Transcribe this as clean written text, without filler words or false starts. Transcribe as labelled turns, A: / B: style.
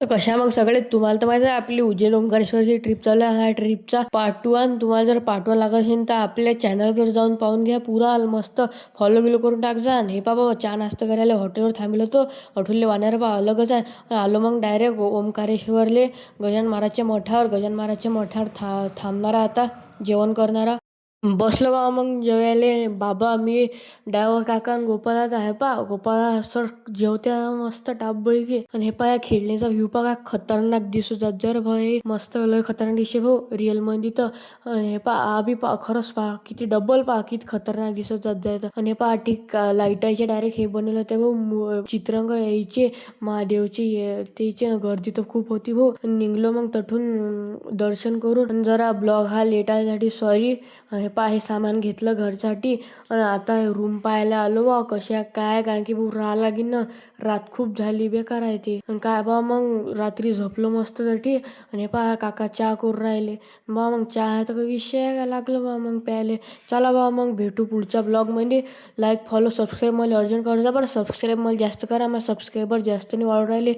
A: तर कशा मग सगळे तुम्हाला तर माहिती आहे आपली उज्जैन ओंकारेश्वरची ट्रिप चालू आहे. ह्या ट्रिपचा पार्ट 2 आणि तुम्हाला जर पार्ट 1 लागत असेल तर आपल्या चॅनलवर जाऊन पाहून घ्या. पुरा मस्त फॉलो बिलो करून टाक जा. हे बाबा चहा नाश्ता करायला हॉटेलवर थांबलो होतो. हॉटेलले वानर बा अलगच आहे. आलो मग डायरेक्ट ओंकारेश्वरले गजानन महाराजच्या मठावर. गजानन महाराजच्या मठावर थांबणारा आता जेवण करणारा. बसलो बा मग जेवायले बाबा मी डायवर काका आणि गोपाळ दादा आहे पा. गोपाळ सर जेवत्या मस्त टापबैकी. आणि हे पा खेळण्याचा व्ह्यू पा काय खतरनाक दिसू जात जर भाई मस्त लय खतरनाक दिसे भाऊ रिअल मध्ये तर. आणि हे पा आबी पा खरंच पा किती डबल पा किती खतरनाक दिसत जात जायचं. आणि हे पा ठीक लाईटाचे डायरेक्ट हे बनवलं होते भाऊ चित्रंग यायचे महादेवचे त्याचे ना गर्दी तर खूप होती भाऊ. निघलो मग तठून दर्शन करून. आणि जरा ब्लॉग हा लेट आल्यासाठी सॉरी. हे पा हे सामान घेतलं घरसाठी. आणि आता रूम पाहायला आलो बा कशा काय कारण की भाऊ राहा लागेल ना. रात खूप झाली बेकार आहे ते. आणि काय बा मग रात्री झोपलो मस्त साठी. आणि पहा काका चहा करून राहिले बा. मग चहा तर काही विषय काय लागलं बा मग प्यायले. चला बा मग भेटू पुढच्या ब्लॉगमध्ये. लाईक फॉलो सबस्क्राईब मला अर्जंट करा बरं. सबस्क्राईब मला जास्त करा. मला सबस्क्रायबर जास्त नाही वाढू राहिले.